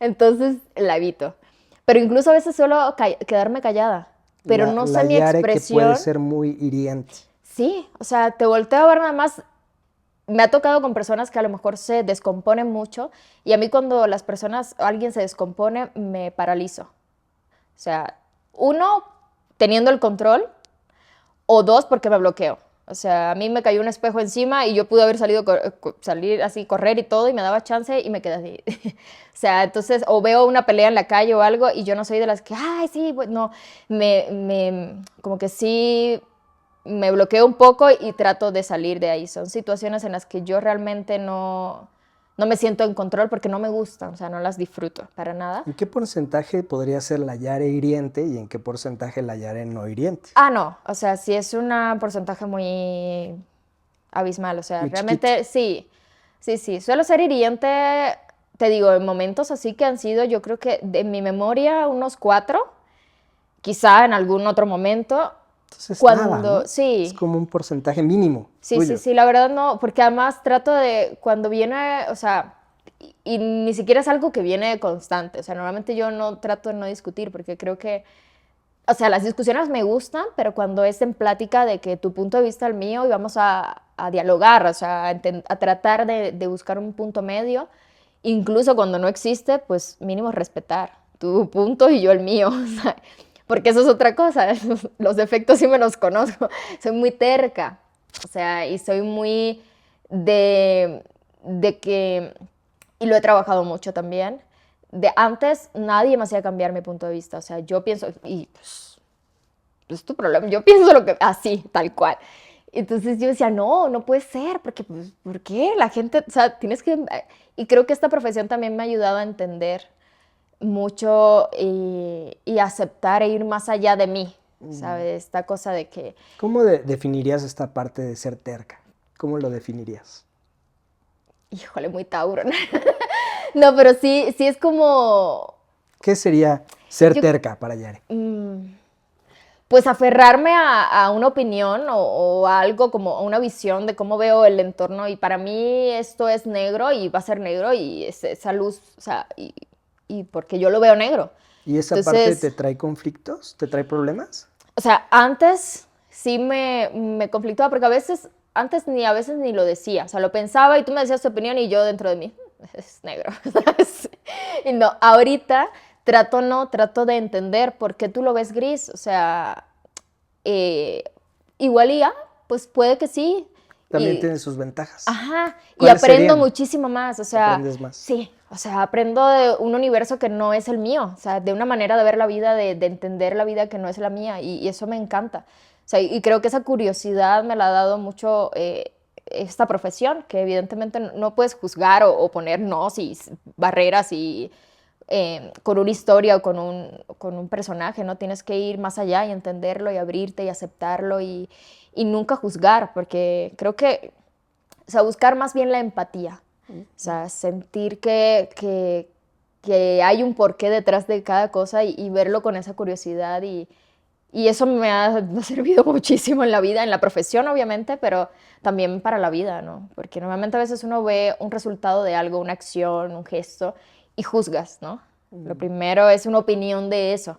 entonces la evito. Pero incluso a veces suelo quedarme callada, pero no sé La mi Yare que puede expresión. ser muy hiriente. Sí, o sea, te volteo a ver nada más. Me ha tocado con personas que a lo mejor se descomponen mucho y a mí cuando las personas, alguien se descompone, me paralizo. O sea, uno, teniendo el control, o dos, porque me bloqueo. O sea, a mí me cayó un espejo encima y yo pude haber salir así, correr y todo, y me daba chance y me quedé así. O sea, entonces, o veo una pelea en la calle o algo y yo no soy de las que, ay, sí, pues no, como que sí me bloqueo un poco y trato de salir de ahí. Son situaciones en las que yo realmente no me siento en control porque no me gustan, o sea, no las disfruto para nada. ¿En qué porcentaje podría ser la Yare hiriente y en qué porcentaje la Yare no hiriente? No, o sea, sí es un porcentaje muy abismal, o sea, Muy chiquito. realmente sí, sí, suelo ser hiriente, te digo, en momentos así que han sido, yo creo que de mi memoria unos 4, quizá en algún otro momento, Entonces nada, cuando, ¿no? Es sí, como un porcentaje mínimo tuyo. sí, la verdad no, porque además trato de, cuando viene, o sea, y ni siquiera es algo que viene constante, o sea, normalmente yo no trato de no discutir porque creo que, o sea, las discusiones me gustan, pero cuando es en plática de que tu punto de vista es el mío y vamos a dialogar, o sea, a tratar de buscar un punto medio, incluso cuando no existe, pues mínimo respetar tu punto y yo el mío, o sea, porque eso es otra cosa, los defectos sí me los conozco, soy muy terca, o sea, y soy muy de que, y lo he trabajado mucho también, de antes nadie me hacía cambiar mi punto de vista, o sea, yo pienso, y pues tu problema, yo pienso lo que, así, tal cual. Entonces yo decía, no puede ser, porque, pues, ¿por qué? La gente, o sea, tienes que, y creo que esta profesión también me ha ayudado a entender mucho y aceptar e ir más allá de mí, ¿sabes? Esta cosa de que, ¿Cómo definirías esta parte de ser terca? ¿Cómo lo definirías? híjole, muy Tauro, ¿no? No, pero sí es como, ¿Qué sería ser yo, terca para Yare? pues aferrarme a una opinión o a algo como a una visión de cómo veo el entorno y para mí esto es negro y va a ser negro y esa luz, o sea, y porque yo lo veo negro. ¿Y esa parte te Entonces, trae conflictos? ¿Te trae problemas? o sea, antes sí me conflictaba porque a veces ni lo decía, o sea, lo pensaba y tú me decías tu opinión y yo dentro de mí, es negro, ¿sabes? Y no, ahorita trato de entender por qué tú lo ves gris, o sea, eh, igual y pues puede que sí. También Y, tiene sus ventajas. ajá, y ¿Cuáles aprendo serían? muchísimo más, o sea, Aprendes más. sí, o sea, aprendo de un universo que no es el mío, o sea, de una manera de ver la vida, de entender la vida que no es la mía, y eso me encanta. O sea, y creo que esa curiosidad me la ha dado mucho esta profesión, que evidentemente no puedes juzgar o poner nos y barreras y con una historia o con un personaje, ¿no? Tienes que ir más allá y entenderlo y abrirte y aceptarlo y nunca juzgar, porque creo que, o sea, buscar más bien la empatía, o sea, sentir que hay un porqué detrás de cada cosa y verlo con esa curiosidad y eso me ha servido muchísimo en la vida, en la profesión obviamente, pero también para la vida, ¿no? Porque normalmente a veces uno ve un resultado de algo, una acción, un gesto, y juzgas, ¿no? Lo primero es una opinión de eso.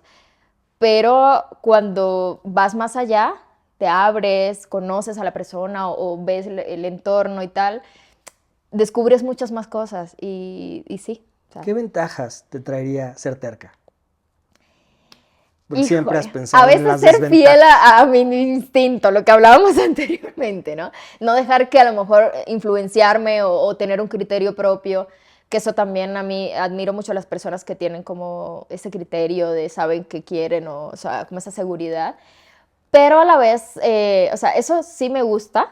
Pero cuando vas más allá, te abres, conoces a la persona o ves el entorno y tal, descubres muchas más cosas y sí. O sea, ¿Qué ventajas te traería ser terca? Porque siempre has híjole, a pensado en veces las ser fiel desventajas. a mi instinto, lo que hablábamos anteriormente, ¿no? No dejar que a lo mejor influenciarme o tener un criterio propio, que eso también a mí admiro mucho a las personas que tienen como ese criterio de saben qué quieren o sea, como esa seguridad. Pero a la vez, o sea, eso sí me gusta,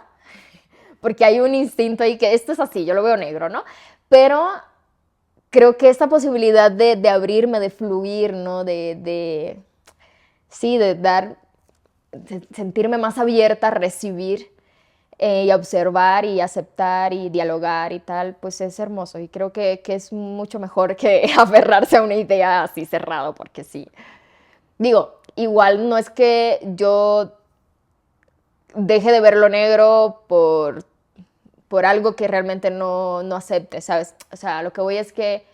porque hay un instinto ahí que esto es así, yo lo veo negro, ¿no? Pero creo que esta posibilidad de abrirme, de fluir, ¿no? Sí, de dar, de sentirme más abierta a recibir y a observar y aceptar y dialogar y tal, pues es hermoso y creo que es mucho mejor que aferrarse a una idea así cerrado, porque sí. Digo, igual no es que yo deje de ver lo negro por algo que realmente no acepte, ¿sabes? O sea, lo que voy es que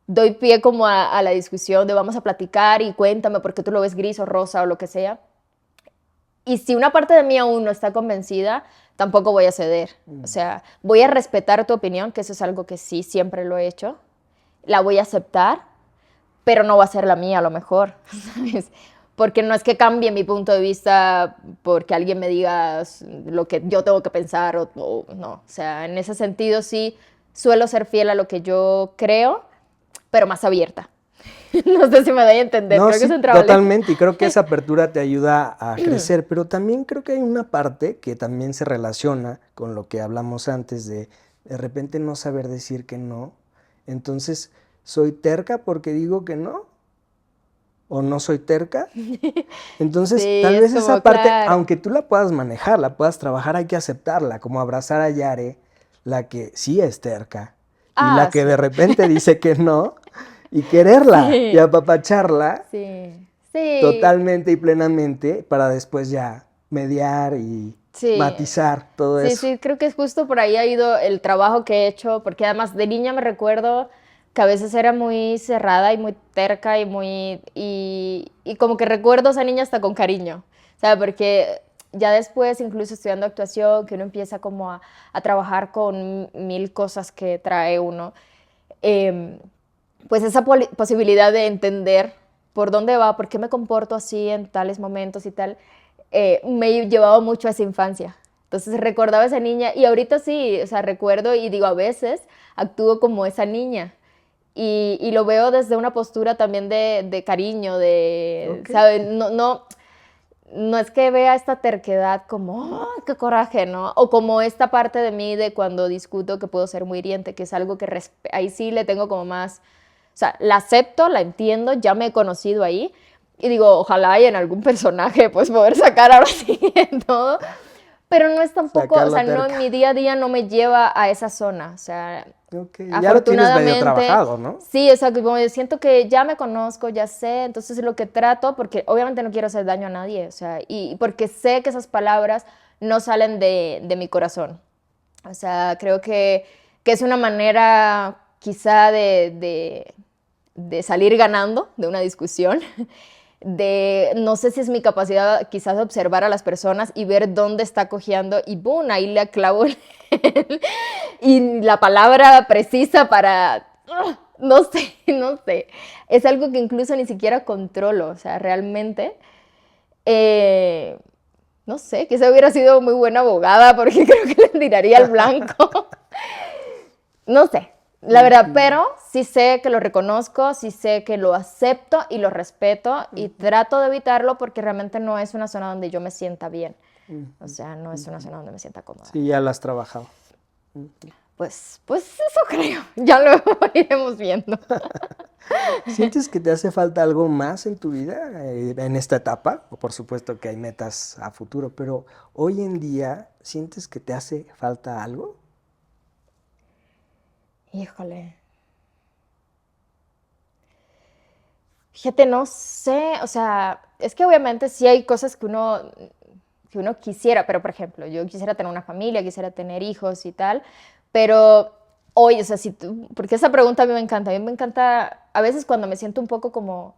doy pie como a la discusión de vamos a platicar y cuéntame por qué tú lo ves gris o rosa o lo que sea. Y si una parte de mí aún no está convencida, tampoco voy a ceder. O sea, voy a respetar tu opinión, que eso es algo que sí siempre lo he hecho. La voy a aceptar, pero no va a ser la mía a lo mejor, ¿sabes? Porque no es que cambie mi punto de vista porque alguien me diga lo que yo tengo que pensar o no. O sea, en ese sentido sí suelo ser fiel a lo que yo creo, pero más abierta. No sé si me doy a entender, No, creo que sí, es un trabajo. totalmente, y creo que esa apertura te ayuda a crecer, pero también creo que hay una parte que también se relaciona con lo que hablamos antes de repente no saber decir que no. Entonces, ¿soy terca porque digo que no? ¿O no soy terca? Entonces, Sí, tal es vez esa como, parte, claro. aunque tú la puedas manejar, la puedas trabajar, hay que aceptarla, como abrazar a Yare, la que sí es terca, y la Ah, que sí. de repente dice que no, y quererla y Sí, apapacharla sí, sí, totalmente y plenamente para después ya mediar y sí. matizar todo Sí, eso. sí, creo que es justo por ahí ha ido el trabajo que he hecho, porque además de niña me recuerdo que a veces era muy cerrada y muy terca y muy... Y como que recuerdo a esa niña hasta con cariño, ¿sabes? Porque ya después, incluso estudiando actuación, que uno empieza como a trabajar con mil cosas que trae uno, eh, pues esa posibilidad de entender por dónde va, por qué me comporto así en tales momentos y tal, me llevaba mucho a esa infancia. Entonces recordaba a esa niña y ahorita sí, o sea, recuerdo y digo, a veces actúo como esa niña. Y lo veo desde una postura también de cariño, de, Ok. ¿sabes? No es que vea esta terquedad como, ¡oh, qué coraje!, ¿no? O como esta parte de mí de cuando discuto que puedo ser muy hiriente, que es algo que ahí sí le tengo como más, o sea, la acepto, la entiendo, ya me he conocido ahí y digo, ojalá haya en algún personaje pues poder sacar ahora sí todo, pero no es tampoco, Sacar o la sea, no, en terca. mi día a día no me lleva a esa zona, o sea, Ok, ya lo tienes medio afortunadamente, trabajado, ¿no? sí, exacto, como yo siento que ya me conozco, ya sé, entonces lo que trato, porque obviamente no quiero hacer daño a nadie, o sea, y porque sé que esas palabras no salen de mi corazón. O sea, creo que es una manera quizá de salir ganando de una discusión, de no sé si es mi capacidad quizás de observar a las personas y ver dónde está cojeando y ¡boom! Ahí le clavo y la palabra precisa para... No sé, no sé. Es algo que incluso ni siquiera controlo, o sea, realmente... eh, no sé, quizá hubiera sido muy buena abogada porque creo que le tiraría al blanco. No sé, la verdad, Ok. pero sí sé que lo reconozco, sí sé que lo acepto y lo respeto y trato de evitarlo porque realmente no es una zona donde yo me sienta bien. O sea, no es una zona donde me sienta cómoda. Sí, ya lo has trabajado. Pues eso creo. Ya luego iremos viendo. ¿Sientes que te hace falta algo más en tu vida en esta etapa? Por supuesto que hay metas a futuro, pero hoy en día, ¿sientes que te hace falta algo? Híjole. Fíjate, no sé, o sea, es que obviamente sí hay cosas que uno quisiera, pero por ejemplo, yo quisiera tener una familia, quisiera tener hijos y tal, pero hoy, o sea, si tú, porque esa pregunta a mí me encanta a veces cuando me siento un poco como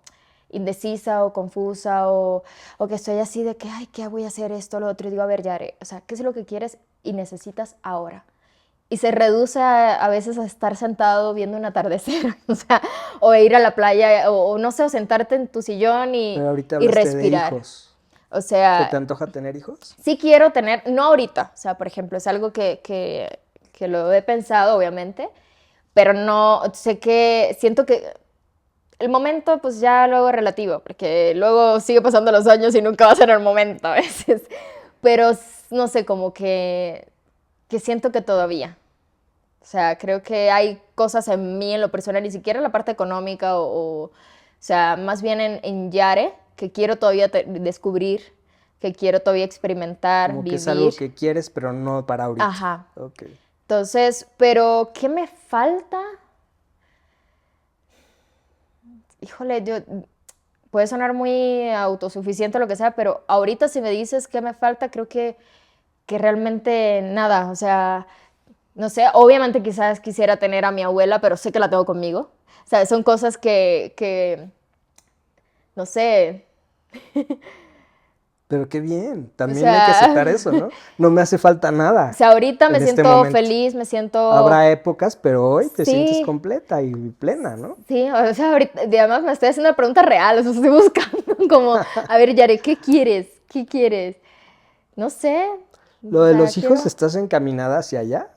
indecisa o confusa o que estoy así de que, ay, ¿qué voy a hacer esto, lo otro? Y digo, a ver, Yare, o sea, ¿qué es lo que quieres y necesitas ahora? Y se reduce a veces a estar sentado viendo un atardecer, o sea, o ir a la playa, o no sé, o sentarte en tu sillón Pero ahorita y hablaste de respirar. hijos. O ¿Se te sea, antoja tener hijos? sí quiero tener, no ahorita, o sea, por ejemplo, es algo que lo he pensado, obviamente, pero no, sé que, siento que el momento, pues ya luego es relativo, porque luego sigue pasando los años y nunca va a ser el momento a veces, pero no sé, como que siento que todavía. O sea, creo que hay cosas en mí, en lo personal, ni siquiera en la parte económica o sea, más bien en Yare, que quiero todavía descubrir, que quiero todavía experimentar, Como que es algo vivir. que quieres, pero no para ahorita. Ajá. Ok. Entonces, pero ¿qué me falta? Híjole, puede sonar muy autosuficiente o lo que sea, pero ahorita si me dices qué me falta, creo que que realmente nada, o sea, no sé, obviamente quizás quisiera tener a mi abuela, pero sé que la tengo conmigo. O sea, son cosas que no sé, Pero qué bien, o también hay que aceptar sea, eso, ¿no? No me hace falta o nada sea, ahorita me en este siento momento. feliz, me siento, Habrá épocas, pero hoy te sientes sí, completa y plena, ¿no? sí, o sea, ahorita, y además me estoy haciendo una pregunta real, o sea, estoy buscando como, a ver, Yare, ¿qué quieres? ¿Qué quieres? No sé, Lo o de sea, los hijos, quiero, ¿estás encaminada hacia allá?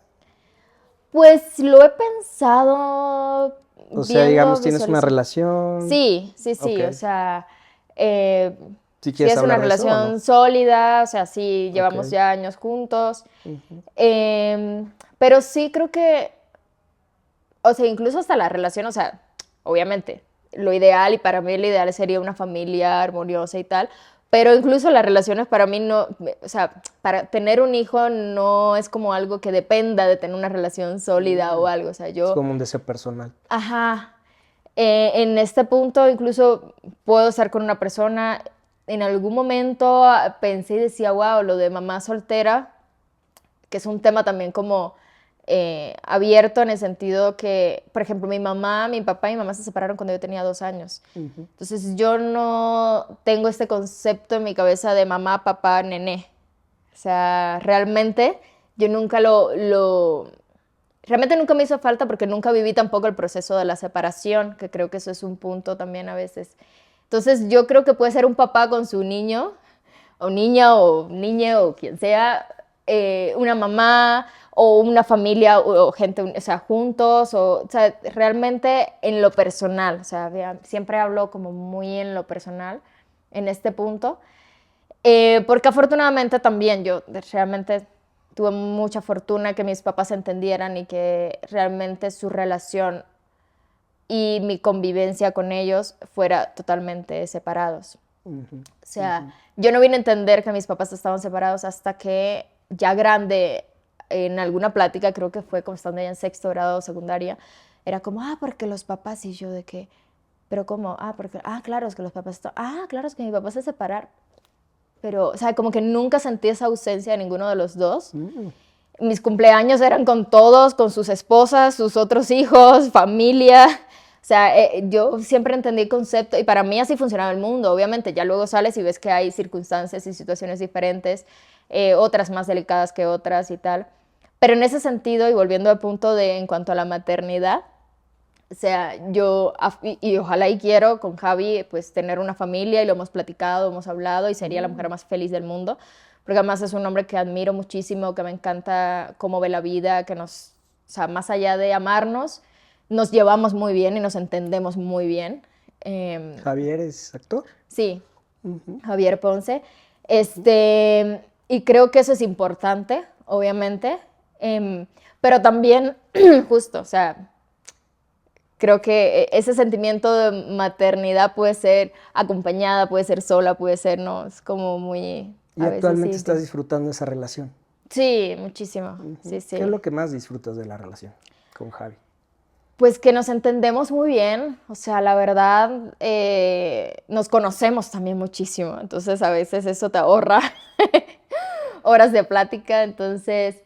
pues lo he pensado O sea, viendo, digamos, tienes una visualizando. relación. Sí, sí, Ok. sí, o sea, eh, ¿Si sí quieres es una hablar de eso o no? relación sólida, o sea, sí Ok. llevamos ya años juntos, Ujú. pero sí creo que, o sea, incluso hasta la relación, o sea, obviamente, lo ideal y para mí lo ideal sería una familia armoniosa y tal, pero incluso las relaciones para mí no, o sea, para tener un hijo no es como algo que dependa de tener una relación sólida o algo, o sea, Es yo, como un deseo personal. ajá, en este punto incluso puedo estar con una persona, en algún momento pensé y decía, wow, lo de mamá soltera, que es un tema también como abierto en el sentido que, por ejemplo, mi papá y mi mamá se separaron cuando yo tenía 2 años. Ujú. Entonces yo no tengo este concepto en mi cabeza de mamá, papá, nené. O sea, realmente yo nunca realmente nunca me hizo falta porque nunca viví tampoco el proceso de la separación, que creo que eso es un punto también a veces. Entonces yo creo que puede ser un papá con su niño, o niña, o niñe, o quien sea, una mamá, o una familia, o gente, o sea, juntos, o sea, realmente en lo personal, o sea, siempre hablo como muy en lo personal, en este punto. Porque afortunadamente también yo realmente tuve mucha fortuna que mis papás se entendieran y que realmente su relación y mi convivencia con ellos fuera totalmente separados. Ujú. O sea, yo no vine a entender que mis papás estaban separados hasta que ya grande, en alguna plática, creo que fue como estando ya en sexto grado o secundaria, era como, porque los papás, y yo de que, pero ¿cómo? Porque, claro, es que los papás, claro, es que mi papá se separaron. Pero, o sea, como que nunca sentí esa ausencia de ninguno de los dos. Mm. Mis cumpleaños eran con todos, con sus esposas, sus otros hijos, familia. O sea, yo siempre entendí el concepto y para mí así funcionaba el mundo. Obviamente, ya luego sales y ves que hay circunstancias y situaciones diferentes, otras más delicadas que otras y tal. Pero en ese sentido, y volviendo al punto de en cuanto a la maternidad, o sea, yo, y ojalá y quiero con Javi, pues tener una familia y lo hemos platicado, hemos hablado y sería la mujer más feliz del mundo, porque además es un hombre que admiro muchísimo, que me encanta cómo ve la vida, que nos, o sea, más allá de amarnos, nos llevamos muy bien y nos entendemos muy bien. Javier es actor. Sí, Ujú. Javier Ponce. Y creo que eso es importante, obviamente, pero también, justo, o sea, creo que ese sentimiento de maternidad puede ser acompañada, puede ser sola, puede ser, no, es como muy, Y a veces actualmente sí. estás disfrutando de esa relación. Sí, muchísimo, sí, Ujú. ¿Qué es sí. lo que más disfrutas de la relación con Javi? Pues que nos entendemos muy bien, o sea, la verdad, nos conocemos también muchísimo, entonces a veces eso te ahorra horas de plática, entonces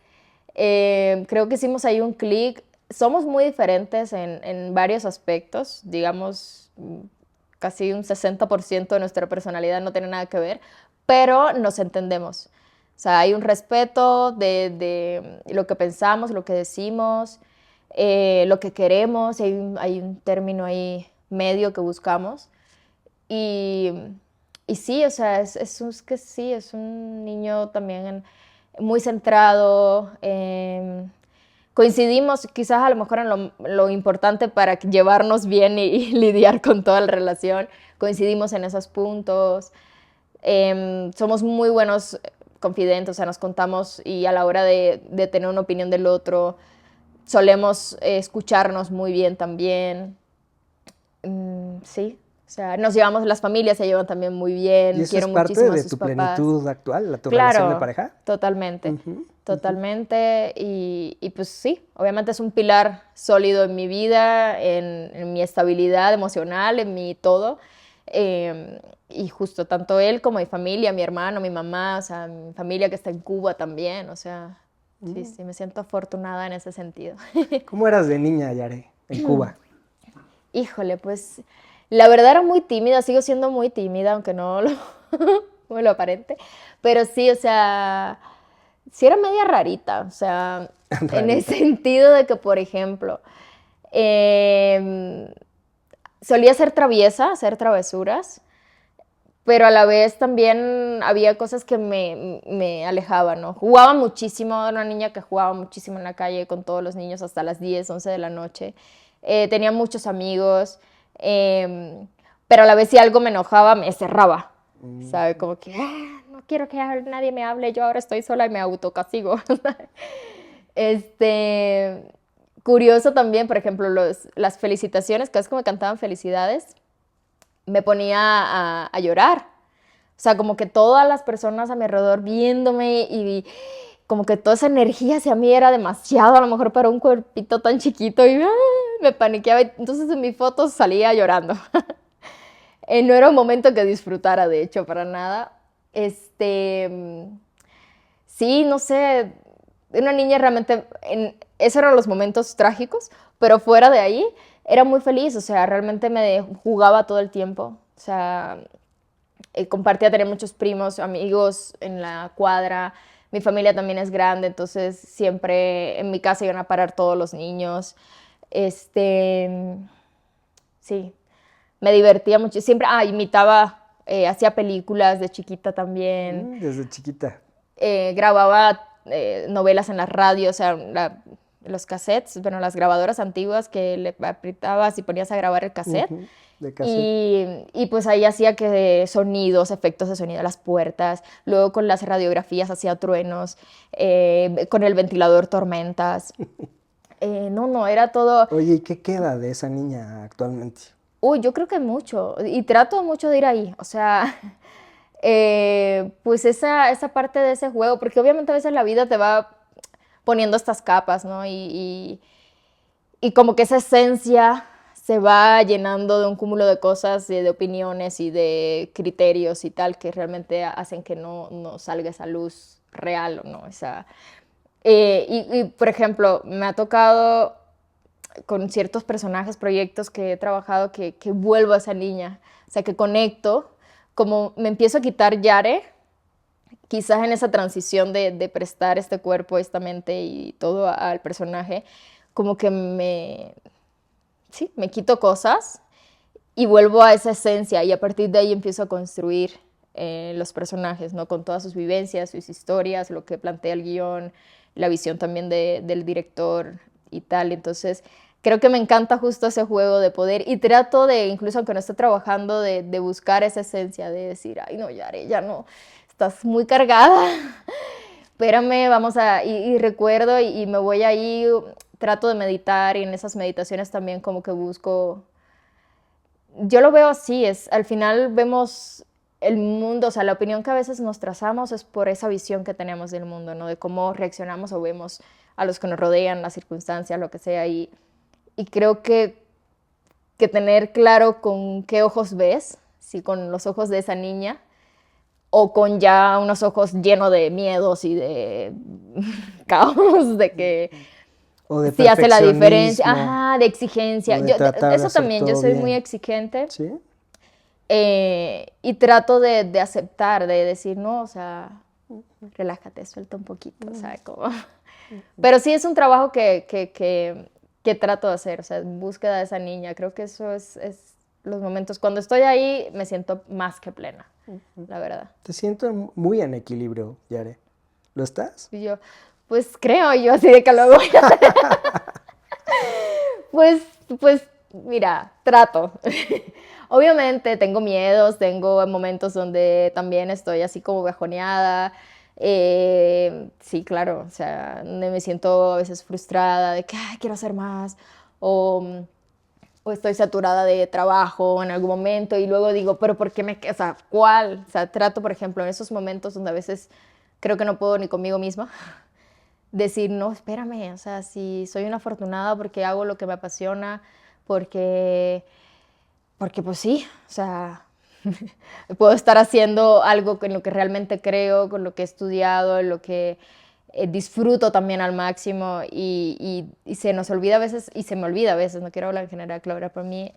creo que hicimos ahí un clic. Somos muy diferentes en varios aspectos, digamos, casi un 60% de nuestra personalidad no tiene nada que ver, pero nos entendemos. O sea, hay un respeto de lo que pensamos, lo que decimos, lo que queremos, hay un término ahí medio que buscamos. Y, y sí, o sea, es que sí, es un niño también muy centrado. Coincidimos quizás a lo mejor en lo importante para llevarnos bien y lidiar con toda la relación. Coincidimos en esos puntos. Somos muy buenos confidentes, o sea, nos contamos y a la hora de tener una opinión del otro, solemos escucharnos muy bien también. Sí, o sea, nos llevamos, las familias se llevan también muy ¿Y bien, eso es quiero parte muchísimo a de sus tu papás. plenitud actual, tu relación de Claro, pareja? totalmente, Ujú, ujú. totalmente. Y pues sí, obviamente es un pilar sólido en mi vida, en mi estabilidad emocional, en mi todo. Y justo tanto él como mi familia, mi hermano, mi mamá, o sea, mi familia que está en Cuba también, o sea, sí, me siento afortunada en ese sentido. ¿Cómo eras de niña, Yare, en Cuba? Híjole, pues la verdad era muy tímida, sigo siendo muy tímida, aunque no lo, no lo aparente, pero sí, o sea, sí era media rarita, o sea, en el Rarita. sentido de que, por ejemplo, em, solía ser traviesa, hacer travesuras, pero a la vez también había cosas que me alejaban, ¿no? Jugaba muchísimo, era una niña que jugaba muchísimo en la calle con todos los niños hasta las 10, 11 de la noche. Tenía muchos amigos, pero a la vez si algo me enojaba, me cerraba, ¿sabe? Como que, no quiero que nadie me hable, yo ahora estoy sola y me autocastigo. Este, curioso también, por ejemplo, las felicitaciones, que es como me cantaban felicidades, me ponía a llorar. O sea, como que todas las personas a mi alrededor viéndome y como que toda esa energía hacia mí era demasiado, a lo mejor para un cuerpito tan chiquito y me paniqueaba. Entonces en mis fotos salía llorando. No era un momento que disfrutara, de hecho, para nada. Sí, no sé, una niña realmente, esos eran los momentos trágicos, pero fuera de ahí era muy feliz, o sea, realmente me jugaba todo el tiempo, o sea, compartía tener muchos primos, amigos en la cuadra, mi familia también es grande, entonces siempre en mi casa iban a parar todos los niños, sí, me divertía mucho, siempre, imitaba, hacía películas de chiquita también, Desde chiquita. grababa novelas en la radio, o sea, los cassettes, bueno, las grabadoras antiguas que le apretabas y ponías a grabar el cassette. De cassette. Y pues ahí hacía que sonidos, efectos de sonido a las puertas, luego con las radiografías hacía truenos, con el ventilador tormentas. No, era todo. Oye, ¿y qué queda de esa niña actualmente? Uy, yo creo que mucho, y trato mucho de ir ahí, o sea, pues esa parte de ese juego, porque obviamente a veces la vida te va poniendo estas capas, ¿no? Y como que esa esencia se va llenando de un cúmulo de cosas, de opiniones y de criterios y tal, que realmente hacen que no salga esa luz real, ¿no? Por ejemplo, me ha tocado con ciertos personajes, proyectos que he trabajado, que vuelvo a esa niña, o sea, que conecto, como me empiezo a quitar Yare, quizás en esa transición de prestar este cuerpo, esta mente y todo al personaje, como que sí, me quito cosas y vuelvo a esa esencia y a partir de ahí empiezo a construir los personajes, ¿no? Con todas sus vivencias, sus historias, lo que plantea el guión, la visión también del director y tal. Entonces, creo que me encanta justo ese juego de poder y trato de, incluso aunque no esté trabajando, de buscar esa esencia, de decir, ay no, Yare, ya no, estás muy cargada, espérame, vamos a, y recuerdo y me voy ahí, trato de meditar y en esas meditaciones también como que busco, yo lo veo así, al final vemos el mundo, o sea, la opinión que a veces nos trazamos es por esa visión que tenemos del mundo, ¿no? De cómo reaccionamos o vemos a los que nos rodean, las circunstancias, lo que sea, y creo que tener claro con qué ojos ves, si con los ojos de esa niña o con ya unos ojos llenos de miedos y de caos, de que O de sí hace la diferencia, perfeccionismo, ajá, de exigencia. o de tratar de Eso hacer también, yo todo soy muy bien. exigente ¿Sí? y trato de aceptar, de decir, no, o sea, relájate, suelta un poquito, o sea, como... Pero sí es un trabajo que trato de hacer, o sea, en búsqueda de esa niña. Creo que eso es los momentos. Cuando estoy ahí me siento más que plena, la verdad. Te siento muy en equilibrio, Yare. ¿Lo estás? Y yo, pues creo yo así de que luego voy a... Pues, mira, trato. Obviamente tengo miedos, tengo momentos donde también estoy así como bajoneada. Sí, claro, o sea, donde me siento a veces frustrada de que "Ay, quiero hacer más o estoy saturada de trabajo en algún momento y luego digo, pero ¿por qué o sea, cuál? O sea, trato, por ejemplo, en esos momentos donde a veces creo que no puedo ni conmigo misma, decir, no, espérame, o sea, si soy una afortunada porque hago lo que me apasiona, porque pues sí, o sea, Puedo estar haciendo algo en lo que realmente creo, con lo que he estudiado, en lo que disfruto también al máximo y se nos olvida a veces, y se me olvida a veces, no quiero hablar en general, Claudia, para mí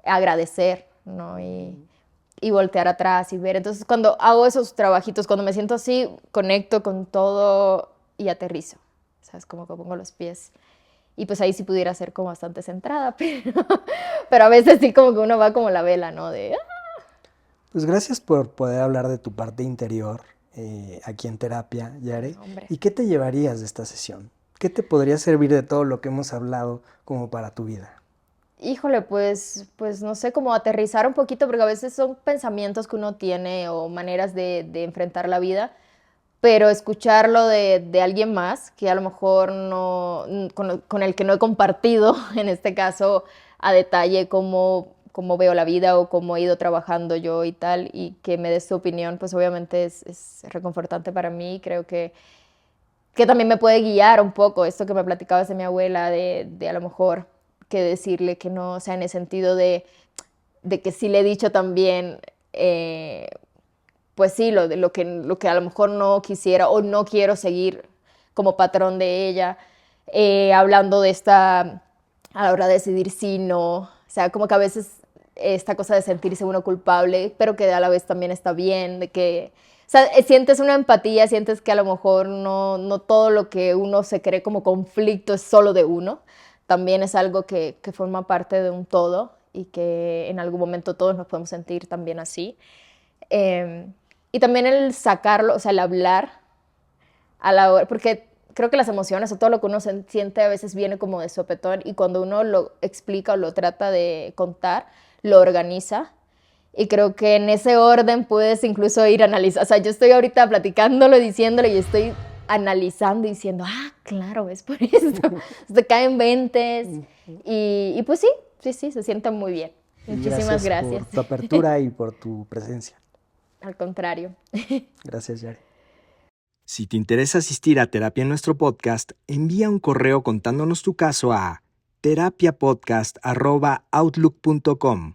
agradecer, ¿no? Y voltear atrás y ver. Entonces, cuando hago esos trabajitos, cuando me siento así, conecto con todo y aterrizo. ¿Sabes? Como que pongo los pies. Y pues ahí sí pudiera ser como bastante centrada, pero a veces sí como que uno va como la vela, ¿no? De, Pues gracias por poder hablar de tu parte interior aquí en terapia, Yare. hombre. ¿Y qué te llevarías de esta sesión? ¿Qué te podría servir de todo lo que hemos hablado como para tu vida? Híjole, pues no sé, como aterrizar un poquito, porque a veces son pensamientos que uno tiene o maneras de enfrentar la vida, pero escucharlo de alguien más, que a lo mejor no, con el que no he compartido, en este caso, a detalle cómo veo la vida o cómo he ido trabajando yo y tal, y que me dé su opinión, pues obviamente es reconfortante para mí. Creo que también me puede guiar un poco esto que me platicabas de mi abuela, de a lo mejor que decirle que no, o sea, en el sentido de que sí le he dicho también, pues sí, lo que a lo mejor no quisiera o no quiero seguir como patrón de ella, hablando de esta, a la hora de decidir sí, no, o sea, como que a veces esta cosa de sentirse uno culpable, pero que a la vez también está bien, de que, o sea, sientes una empatía, sientes que a lo mejor no todo lo que uno se cree como conflicto es solo de uno, también es algo que forma parte de un todo y que en algún momento todos nos podemos sentir también así. Eh, y también el sacarlo, o sea, el hablar a la hora, porque creo que las emociones o todo lo que uno siente a veces viene como de sopetón y cuando uno lo explica o lo trata de contar, lo organiza. Y creo que en ese orden puedes incluso ir analizando. O sea, yo estoy ahorita platicándolo, diciéndolo y estoy analizando y diciendo, claro, es por esto. Se caen veintes. Y pues sí, se siente muy bien. Y Muchísimas gracias gracias. por tu apertura y por tu presencia. Al contrario. Gracias, Yare. Si te interesa asistir a terapia en nuestro podcast, envía un correo contándonos tu caso a terapiapodcast@outlook.com.